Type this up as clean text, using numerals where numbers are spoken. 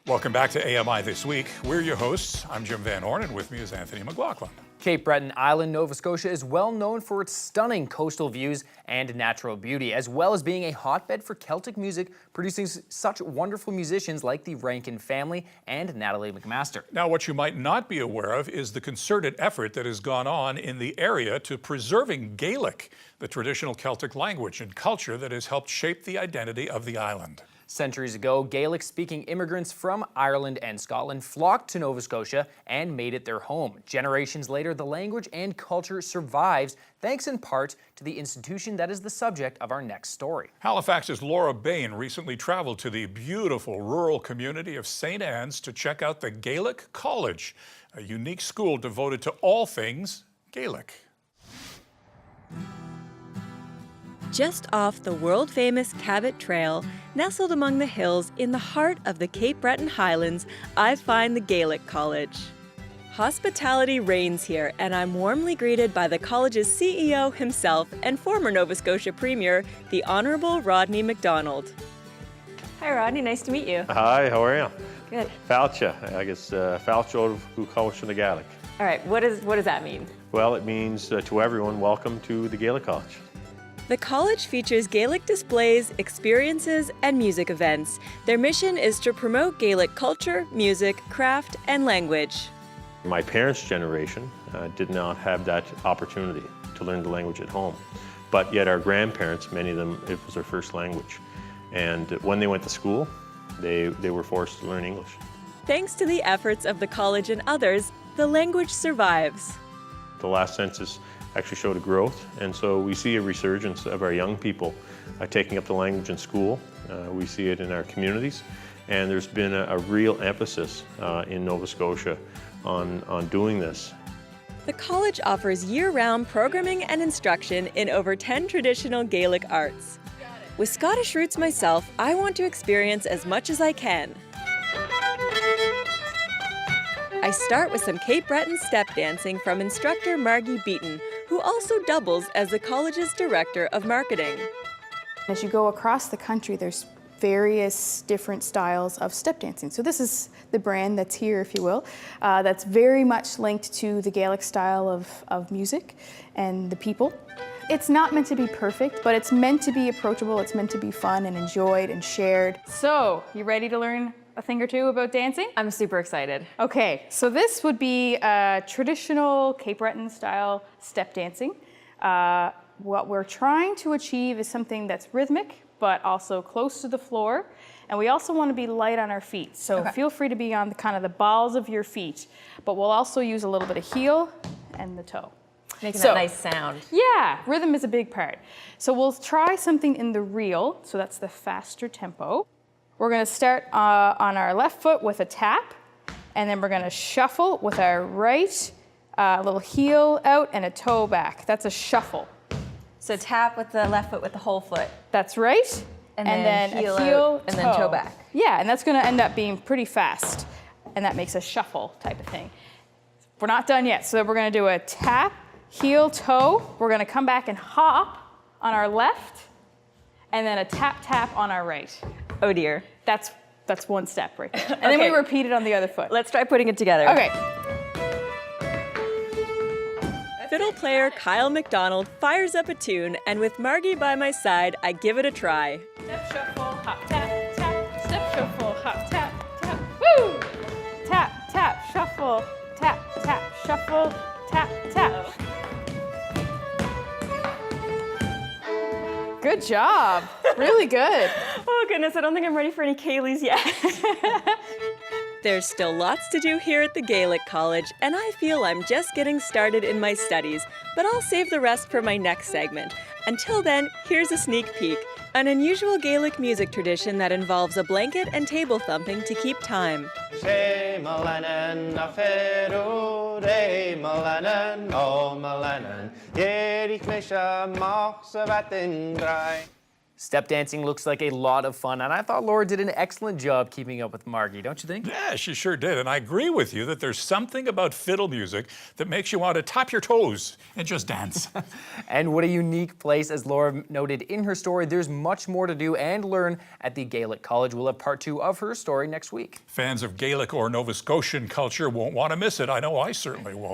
Welcome back to AMI This Week. We're your hosts. I'm Jim Van Horn, and with me is Anthony McLaughlin. Cape Breton Island, Nova Scotia is well known for its stunning coastal views and natural beauty, as well as being a hotbed for Celtic music, producing such wonderful musicians like the Rankin family and Natalie McMaster. Now, what you might not be aware of is the concerted effort that has gone on in the area to preserving Gaelic, the traditional Celtic language and culture that has helped shape the identity of the island. Centuries ago, Gaelic-speaking immigrants from Ireland and Scotland flocked to Nova Scotia and made it their home. Generations later, the language and culture survives, thanks in part to the institution that is the subject of our next story. Halifax's Laura Bain recently traveled to the beautiful rural community of St. Anne's to check out the Gaelic College, a unique school devoted to all things Gaelic. Just off the world-famous Cabot Trail, nestled among the hills in the heart of the Cape Breton Highlands, I find the Gaelic College. Hospitality reigns here, and I'm warmly greeted by the college's CEO himself and former Nova Scotia Premier, the Honourable Rodney MacDonald. Hi Rodney, nice to meet you. Hi, how are you? Good. Fálcha, I guess Fálcha who comes from the Gaelic. All right, what does that mean? Well, it means to everyone, welcome to the Gaelic College. The college features Gaelic displays, experiences, and music events. Their mission is to promote Gaelic culture, music, craft, and language. My parents' generation did not have that opportunity to learn the language at home. But yet our grandparents, many of them, it was their first language. And when they went to school, they were forced to learn English. Thanks to the efforts of the college and others, the language survives. The last census actually showed a growth, and so we see a resurgence of our young people taking up the language in school. We see it in our communities, and there's been a real emphasis in Nova Scotia on doing this. The college offers year-round programming and instruction in over 10 traditional Gaelic arts. With Scottish roots myself, I want to experience as much as I can. I start with some Cape Breton step dancing from instructor Margie Beaton, who also doubles as the college's director of marketing. As you go across the country, there's various different styles of step dancing. So this is the brand that's here, if you will, that's very much linked to the Gaelic style of music and the people. It's not meant to be perfect, but it's meant to be approachable, it's meant to be fun and enjoyed and shared. So, you ready to learn a thing or two about dancing? I'm super excited. Okay, so this would be traditional Cape Breton style step dancing. What we're trying to achieve is something that's rhythmic, but also close to the floor. And we also want to be light on our feet. So feel free to be on the balls of your feet, but we'll also use a little bit of heel and the toe. Making that nice sound. Yeah, rhythm is a big part. So we'll try something in the reel, so that's the faster tempo. We're gonna start on our left foot with a tap, and then we're gonna shuffle with our right, little heel out and a toe back. That's a shuffle. So tap with the left foot with the whole foot. That's right. And then a heel out, and then toe back. Yeah, and that's gonna end up being pretty fast, and that makes a shuffle type of thing. We're not done yet, so we're gonna do a tap, heel, toe. We're gonna come back and hop on our left, and then a tap, tap on our right. Oh dear. That's one step right there. And then we repeat it on the other foot. Let's try putting it together. Okay. Fiddle player Kyle McDonald fires up a tune, and with Margie by my side, I give it a try. Step, shuffle, hop, tap, tap. Step, shuffle, hop, tap, tap. Woo! Tap, tap, shuffle, tap, tap, shuffle, tap, tap. Good job. Really good. Oh goodness, I don't think I'm ready for any Kayleys yet. There's still lots to do here at the Gaelic College, and I feel I'm just getting started in my studies, but I'll save the rest for my next segment. Until then, here's a sneak peek, an unusual Gaelic music tradition that involves a blanket and table thumping to keep time. Step dancing looks like a lot of fun, and I thought Laura did an excellent job keeping up with Margie, don't you think? Yeah, she sure did. And I agree with you that there's something about fiddle music that makes you want to tap your toes and just dance. And what a unique place, as Laura noted in her story. There's much more to do and learn at the Gaelic College. We'll have part 2 of her story next week. Fans of Gaelic or Nova Scotian culture won't want to miss it. I know I certainly won't.